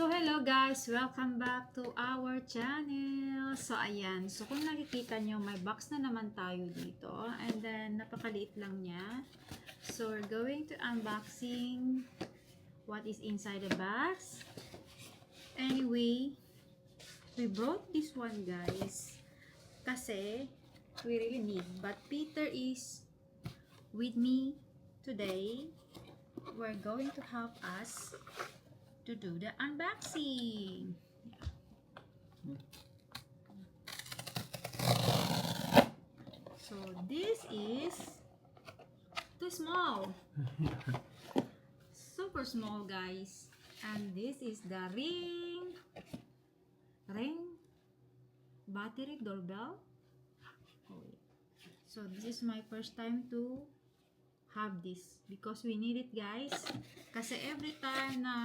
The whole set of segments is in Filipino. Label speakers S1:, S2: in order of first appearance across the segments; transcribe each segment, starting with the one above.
S1: Hello guys! Welcome back to our channel. So ayan, so kung nakikita nyo, may box na naman tayo dito. And then, napakaliit lang niya. So we're going to unboxing what is inside the box. Anyway, we brought this one guys kasi we really need. But Peter is with me today. We're going to help us to do the unboxing. So this is too small. Super small guys. And this is the ring battery doorbell. So this is my first time to have this because we need it guys. Kasi every time na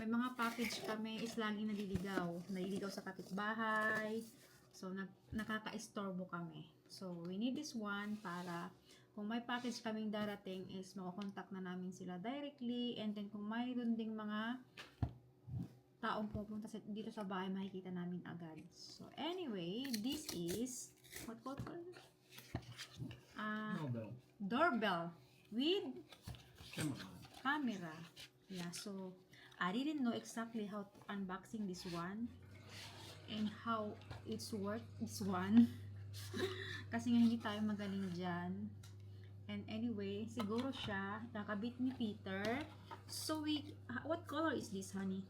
S1: may mga package kami is lagi naliligaw sa kapitbahay. So nakaka-istorbo kami. So we need this one para kung may package kaming darating is makakontakt na namin sila directly, and then kung mayroon ding mga taong pupunta dito sa bahay, makikita namin agad. So anyway, this is what called doorbell with camera. Yeah, so I didn't know exactly how to unboxing this one and how it's work this one. Kasi nga hindi tayo magaling dyan. And anyway, siguro siya nakabit ni Peter. So what color is this, honey?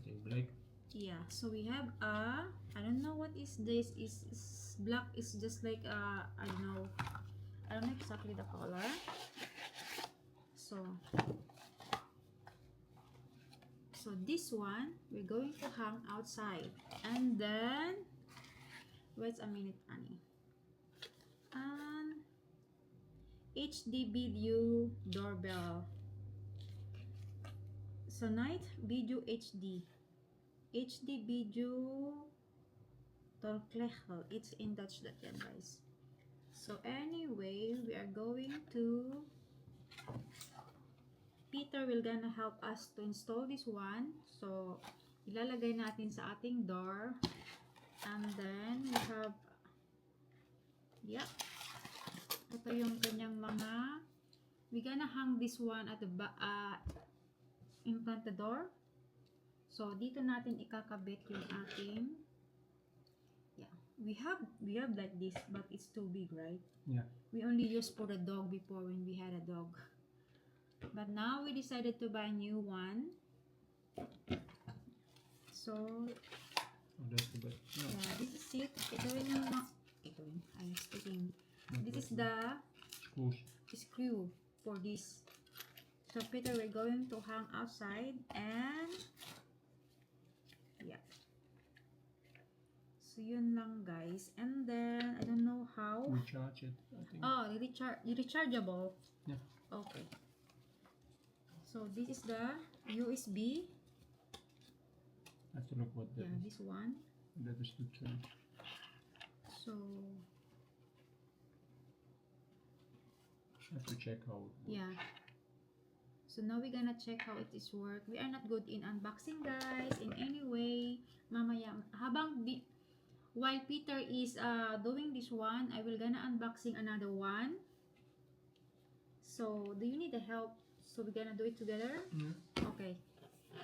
S2: Okay, black.
S1: Yeah, so we have I don't know what is this. Is black is just like I don't know exactly the color. So this one we're going to hang outside, and then wait a minute, Annie. And HD video doorbell. So night video HD video Torklechel. It's in Dutch that yan guys. So anyway, we are going to Peter will gonna help us to install this one. So ilalagay natin sa ating door, and then we have ito yung kanyang mga, we gonna hang this one at the in front the door. So dito natin ikakabit yung ating we have like this, but it's too big, right?
S2: Yeah.
S1: We only used for the dog before when we had a dog. But now we decided to buy a new one. So
S2: That's the best. No.
S1: yeah, this is it. I'm sticking. This is the screw for this. So Peter, we're going to hang outside, and yeah. So yun lang guys. And then I don't know how.
S2: Recharge it, I think.
S1: Oh, rechargeable.
S2: Yeah.
S1: Okay. So this is the USB.
S2: I have to look what that is.
S1: This one.
S2: That is the charge.
S1: So
S2: I have to check how it works.
S1: yeah. So now we're gonna check how it is work. We are not good in unboxing guys. In any way, mamaya while Peter is doing this one, I will gonna unboxing another one. So do you need the help? So we're gonna do it together?
S2: Yeah.
S1: Okay.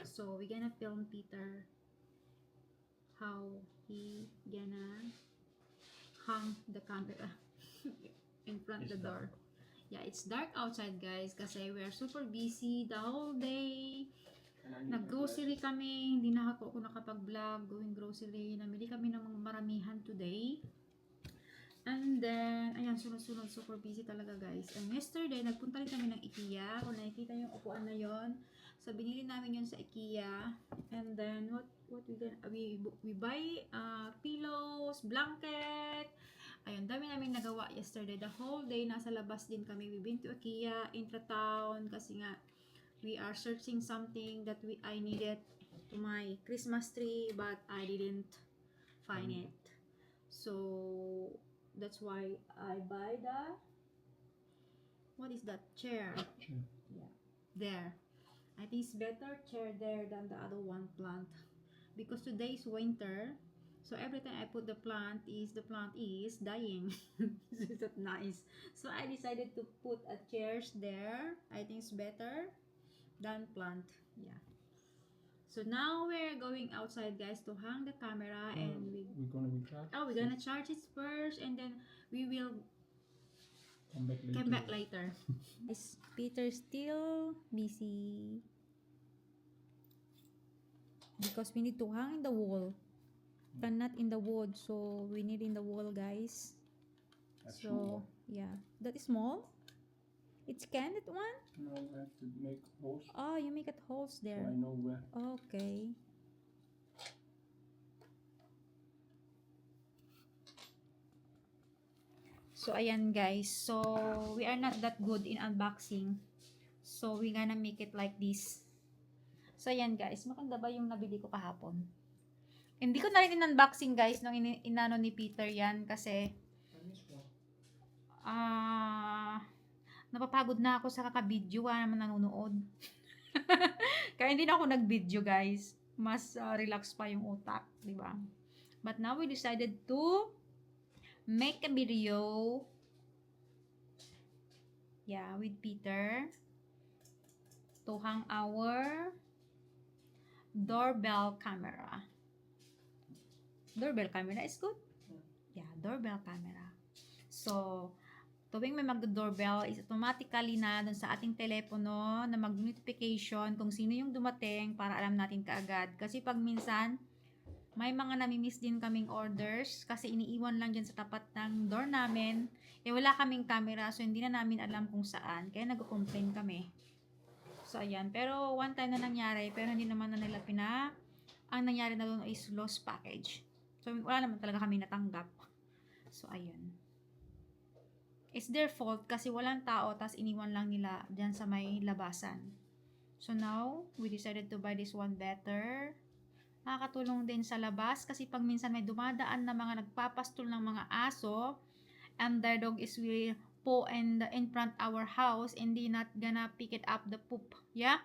S1: So we're gonna film Peter how he gonna hang the camera in front of the door. Yeah, it's dark outside guys kasi we are super busy the whole day. Nag-grocery kami, hindi na ako nakapag-vlog going grocery. Namili kami ng mga maramihan today. And then, ayan, sunod-sunod, super busy talaga guys. And yesterday, nagpunta rin kami ng IKEA. Kung nakikita yung upuan na yon, so binili namin yun sa IKEA. And then, we buy pillows, blanket. Ayun, dami namin nagawa yesterday. The whole day, nasa labas din kami. We've been to IKEA, intra-town, kasi nga, we are searching something that I needed to my Christmas tree, but I didn't find it. So that's why I buy the, what is that, chair?
S2: Sure.
S1: Yeah, there. I think it's better chair there than the other one plant. Because today is winter. So every time I put the plant is dying. Is that nice? So I decided to put a chairs there. I think it's better than plant. Yeah. So now we're going outside, guys, to hang the camera, and
S2: we're gonna recharge.
S1: we're gonna charge it first, and then we will
S2: Come back later.
S1: come back later. Is Peter still busy? Because we need to hang in the wall. Cannot in the wood, so we need in the wall, guys.
S2: That's
S1: So
S2: small.
S1: yeah, that is small. It's can that one?
S2: No, I have to make holes
S1: Oh, you make it holes
S2: so
S1: there.
S2: I know where.
S1: Okay. So ayan, guys. So we are not that good in unboxing. So we gonna make it like this. So ayan, guys. Maganda ba yung nabili ko kahapon? Hindi ko na rin in-unboxing, guys, nung inano ni Peter yan kasi napapagod na ako sa kakabidyo, wala naman nanonood. Kaya hindi na ako nag-video, guys. Mas relax pa yung utak, di ba? But now we decided to make a video, yeah, with Peter to hang our doorbell camera. Doorbell camera is good? Yeah, doorbell camera. So, tuwing may mag-doorbell, is automatically na dun sa ating telepono na mag-notification kung sino yung dumating para alam natin kaagad. Kasi pag minsan, may mga namimiss din kaming orders kasi iniiwan lang dyan sa tapat ng door namin. Wala kaming camera, so hindi na namin alam kung saan. Kaya nag-complain kami. So, ayan. Pero one time na nangyari, pero hindi naman na nila ang nangyari na doon is lost package. So, wala naman talaga kami natanggap. So, ayun. It's their fault kasi walang tao, tas iniwan lang nila dyan sa may labasan. So, now, we decided to buy this one better. Nakakatulong din sa labas kasi pag minsan may dumadaan na mga nagpapastol ng mga aso and their dog is will poo in front our house and they not gonna pick it up the poop. Yeah?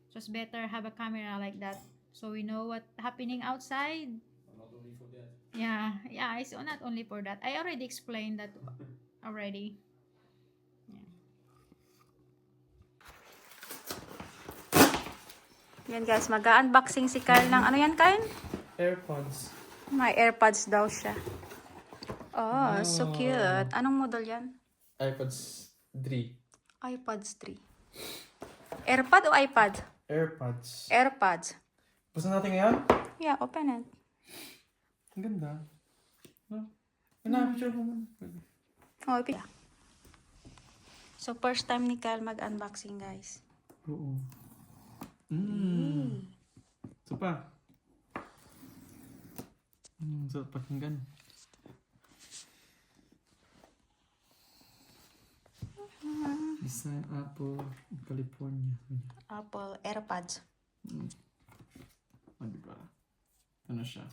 S1: So, it's better have a camera like that. So, we know what happening outside.
S2: Not only for that.
S1: Yeah, it's not only for that. I already explained that already. Yan guys, mag-unboxing si Kyle ng ano yan, Kyle?
S2: AirPods.
S1: May AirPods daw siya. Oh, so cute. Anong model yan?
S2: iPods 3.
S1: iPods 3. AirPod o iPad?
S2: AirPods.
S1: AirPods.
S2: Basta natin ngayon?
S1: Yeah, open it.
S2: Ang ganda. No? Picture mo muna.
S1: Oh, open. So, first time ni Kyle mag-unboxing, guys.
S2: Oo. Ito pa. Sarap pakinggan. Design Apple, California.
S1: Apple AirPods.
S2: Diba? Ano siya?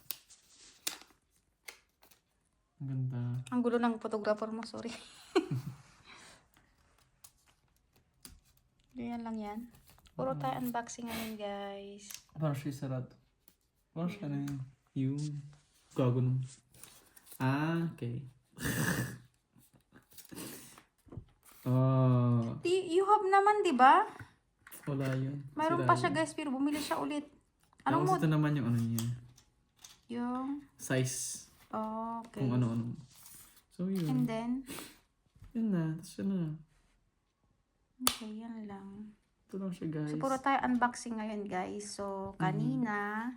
S2: Ang ganda.
S1: Ang gulo ng photographer mo, sorry. Ganyan lang yan. Puro tayo unboxing ngayon, guys.
S2: Parang siya sarado. Parang siya na yun. Yung gago nung. Okay.
S1: You have naman, di ba?
S2: Wala yun.
S1: Mayroon pa siya, guys, pero bumili siya ulit.
S2: Anong
S1: Anong
S2: ito naman yung ano niya?
S1: Yung...
S2: Size.
S1: Oh, okay.
S2: Kung ano-ano. So yun.
S1: And then...
S2: Yun na. Tapos yun na.
S1: Okay, yan lang.
S2: Ito lang siya, guys.
S1: So, puro tayo unboxing ngayon, guys. So, kanina,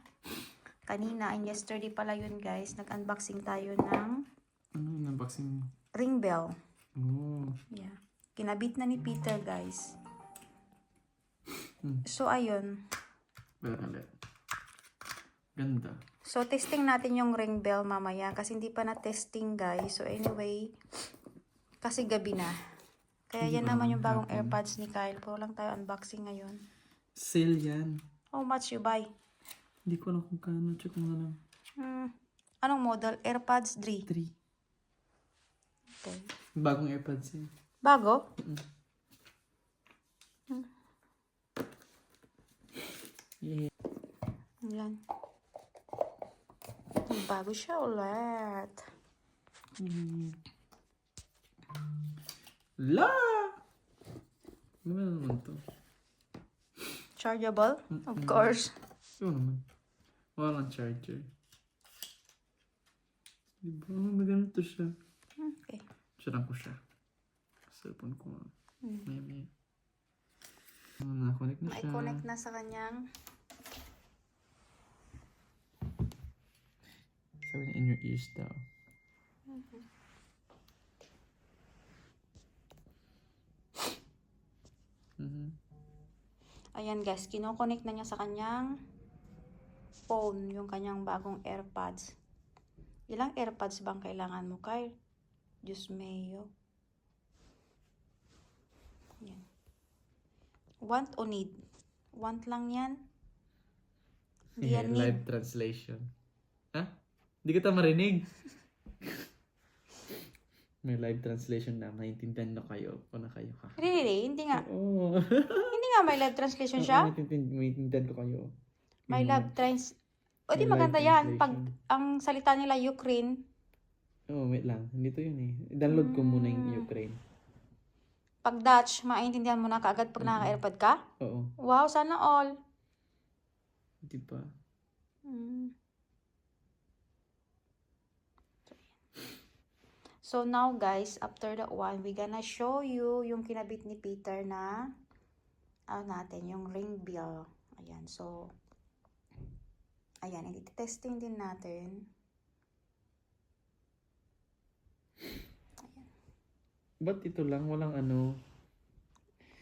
S1: and yesterday pala yun, guys, nag-unboxing tayo ng
S2: Ano yung unboxing?
S1: ring bell.
S2: Oh.
S1: Yeah. Kinabit na ni Peter, guys. So, ayun.
S2: Beralet. Ganda.
S1: So, testing natin yung ring bell mamaya kasi hindi pa na-testing, guys. So, anyway, kasi gabi na. Kaya yan naman yung bagong AirPods ni Kyle. Puro lang tayo unboxing ngayon.
S2: Sale yan.
S1: How much you buy?
S2: Hindi ko alam kung kano. Check mo na lang.
S1: Anong model? AirPods 3.
S2: 3.
S1: Okay.
S2: Bagong AirPods yan.
S1: Bago?
S2: Yeah.
S1: Ayan. Bago siya ulit.
S2: La! Ano naman to?
S1: Chargeable? Of course.
S2: Ano naman? Walang charger. Diba? May ganito siya.
S1: Okay.
S2: Sarang ko siya. Cellphone ko. May. Na-connect na
S1: May
S2: siya.
S1: connect na sa kanyang
S2: Sabi niya in your ears daw.
S1: Ayan guys, kinoconnect na niya sa kanyang phone, yung kanyang bagong AirPods. Ilang AirPods bang kailangan mo, Kyle? Diyos mayo. Ayan. Want o need? Want lang yan? Hindi yan need.
S2: Live translation. Ha? Hindi kita marinig. May live translation na. Maintindihan na kayo. Kung na kayo ka.
S1: Really? Hindi nga.
S2: Oo.
S1: Hindi nga may live translation siya?
S2: Maintindihan ko kayo.
S1: May live trans... O di
S2: May
S1: maganda
S2: live
S1: yan. Pag
S2: translation.
S1: ang salita nila Ukraine,
S2: Oo, wait lang. Hindi to yun eh. Download ko muna yung Ukraine.
S1: pag Dutch, maintindihan mo na kaagad pag naka-AirPod ka?
S2: Oo.
S1: Wow, sana all.
S2: Di ba?
S1: So now guys, after that one, we gonna show you yung kinabit ni Peter na natin, yung ring bell. Ayan, so ayan, i-testing din natin.
S2: Ba't ito lang? Walang ano?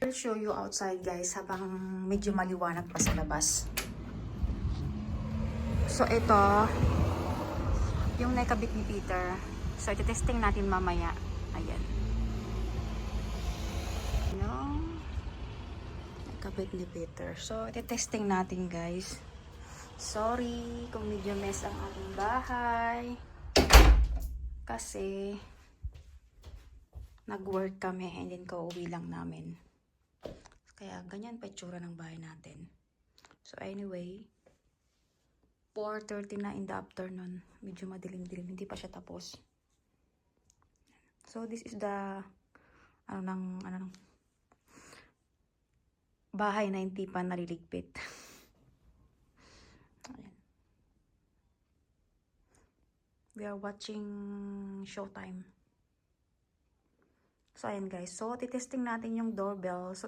S1: I'll show you outside guys habang medyo maliwanag pa sa labas. So ito, yung nakabit ni Peter. So iti-testing natin mamaya. Ayan. Yung nakabit ni Peter. So iti-testing natin guys. Sorry kung medyo mess ang ating bahay. Kasi nag-work kami and then kauwi lang namin. Kaya ganyan pa itsura ng bahay natin. So anyway, 4:30 na in the afternoon. Medyo madilim-dilim. Hindi pa siya tapos. So this is the bahay na hindi pa naliligpit. Ayan. We are watching Showtime. So, ayan guys. So, titesting natin yung doorbell. So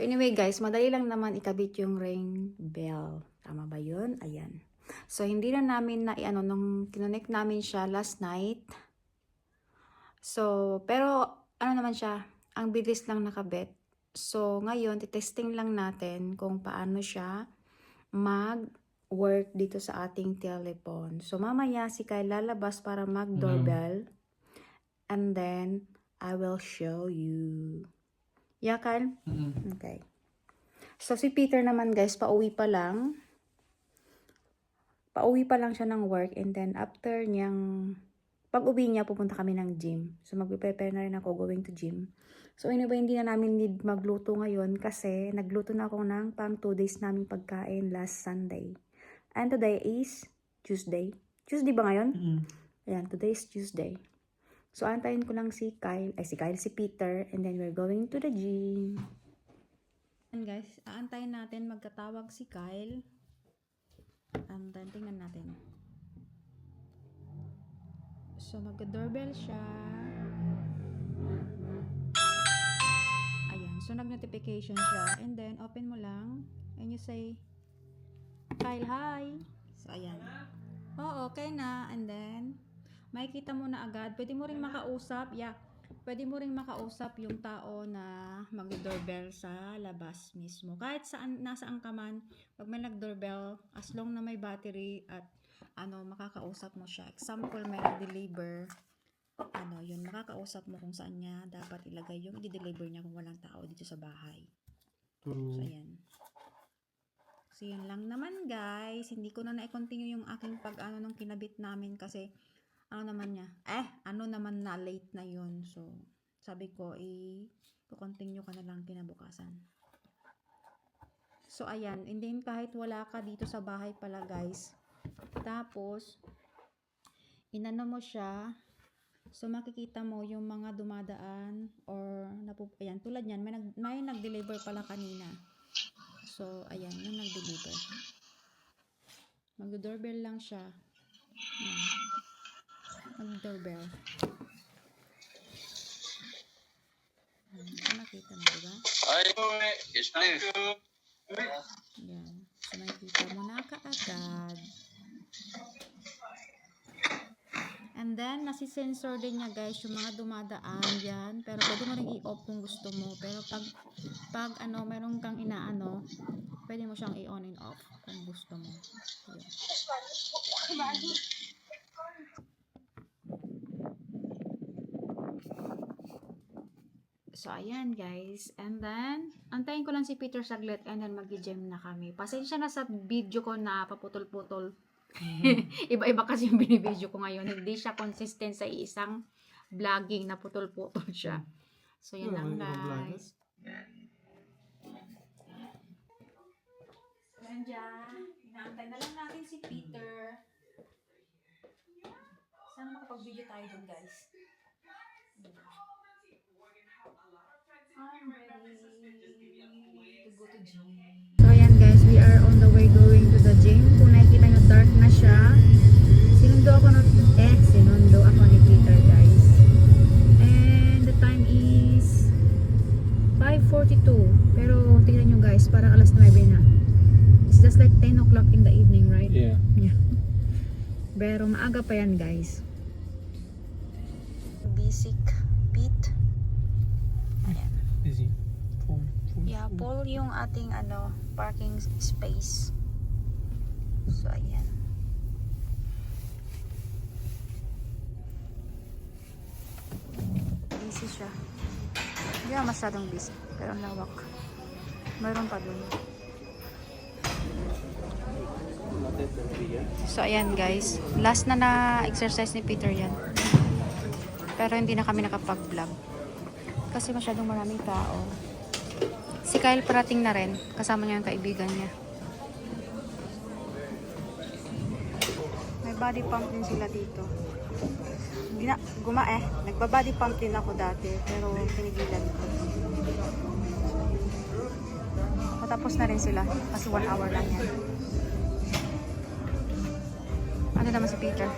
S1: anyway guys, madali lang naman ikabit yung ring bell. Tama ba yun? Ayan. So, hindi na namin nung kinonect namin siya last night. So, pero, ano naman siya, ang bilis lang nakabit. So, ngayon, titesting lang natin kung paano siya mag-work dito sa ating telephone. So, mamaya si Kyle lalabas para mag-doorbell. And then, I will show you. Yeah, Kyle? Okay. So, si Peter naman, guys, pauwi pa lang. Pauwi pa lang siya ng work. And then, after niyang... Pag-uwi niya, pupunta kami ng gym. So, mag-prepare na rin ako going to gym. So, anyway, hindi na namin need magluto ngayon kasi nagluto na ako ng pang 2 days namin pagkain last Sunday. And today is Tuesday. Tuesday ba ngayon? Ayan, today is Tuesday. So, antayin ko lang si Peter, and then we're going to the gym. And guys, aantayin natin magkatawag si Kyle. And then, tingnan natin. So, mag-doorbell siya. Ayan, so nag-notification siya. And then, open mo lang. And you say, Kyle, hi! So, ayan. Oh, okay na. And then, makikita mo na agad. Pwede mo ring makausap. Yeah. Pwede mo ring makausap yung tao na mag-doorbell sa labas mismo. Kahit saan, nasaan ka man, pag may nag-doorbell, as long na may battery at makakausap mo siya. Example, may nag-deliver. Yun, makakausap mo kung saan niya dapat ilagay yung i-deliver niya kung walang tao dito sa bahay. So, ayan. So, yun lang naman, guys. Hindi ko na na-continue yung aking nung kinabit namin kasi naman na late na yun. So, sabi ko, i-continue ka na lang kinabukasan. So, ayan. And then, kahit wala ka dito sa bahay pala, guys. Tapos, inano mo siya. So, makikita mo yung mga dumadaan or ayan, tulad yan, may nag-deliver pala kanina. So, ayan, yung nag-deliver. Mag-doorbell lang siya. Ayan. Mag-doorbell. So, nakita mo, diba? Ayan. So, makikita mo na kaagad. And then, nasi-sensor din niya, guys, yung mga dumadaan dyan. Pero, pwede mo rin i-off kung gusto mo. Pero, pag meron kang inaano, pwede mo siyang i-on and off kung gusto mo. Ayan. So, ayan, guys. And then, antayin ko lang si Peter saglit and then mag-gym na kami. Pasensya na sa video ko na paputol-putol. Iba-iba kasi yung binibideo ko ngayon. Hindi siya consistent sa isang vlogging na putol-putol siya. So, yun lang, guys. Ayan dyan. Inaantay na lang natin si Peter. Sana makapag-video tayo dun, guys. I'm ready to go to gym. So, ayan guys, we are on the way going to the gym. Kung nakikita nyo, dark na siya. Sinundo ako ni Peter, guys. And the time is 5:42. Pero, tingnan nyo guys, parang alas 9 na. It's just like 10 o'clock in the evening, right?
S2: Yeah.
S1: Pero, maaga pa yan, guys. Basic Pete. Ayan.
S2: Busy.
S1: Yeah, full yung ating parking space. So, ayan. Busy siya. Hindi na masyadong busy. Pero lawak. Mayroon pa dun. So, ayan guys. Last na exercise ni Peter yan. Pero hindi na kami nakapag-vlog. Kasi masyadong maraming tao. Si Kyle parating na rin. Kasama niya yung kaibigan niya. May body pump din sila dito. Nagba-body pump din ako dati. Pero pinigilan ko. Patapos na rin sila. Kasi 1 hour lang yan. Ano naman si Peter?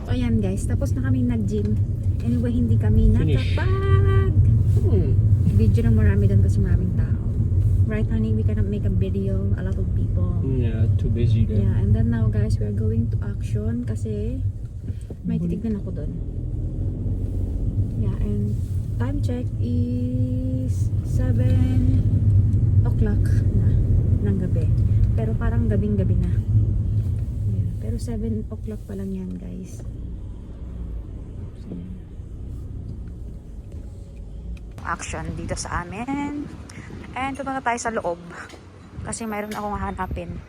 S1: So, ayan guys. Tapos na kami nag-gym. Anyway, hindi kami nakapag video na marami doon kasi maraming tao. Right, honey? We cannot make a video. A lot of people.
S2: Yeah, too busy there.
S1: Yeah, and then now guys, we are going to action kasi may titignan ako doon. Yeah, and time check is 7 o'clock na ng gabi. Pero parang gabing-gabi na. Yeah, pero 7 o'clock pa lang yan, guys. So, yeah. Action dito sa amin. And pumunta tayo sa loob kasi mayroon akong hahanapin.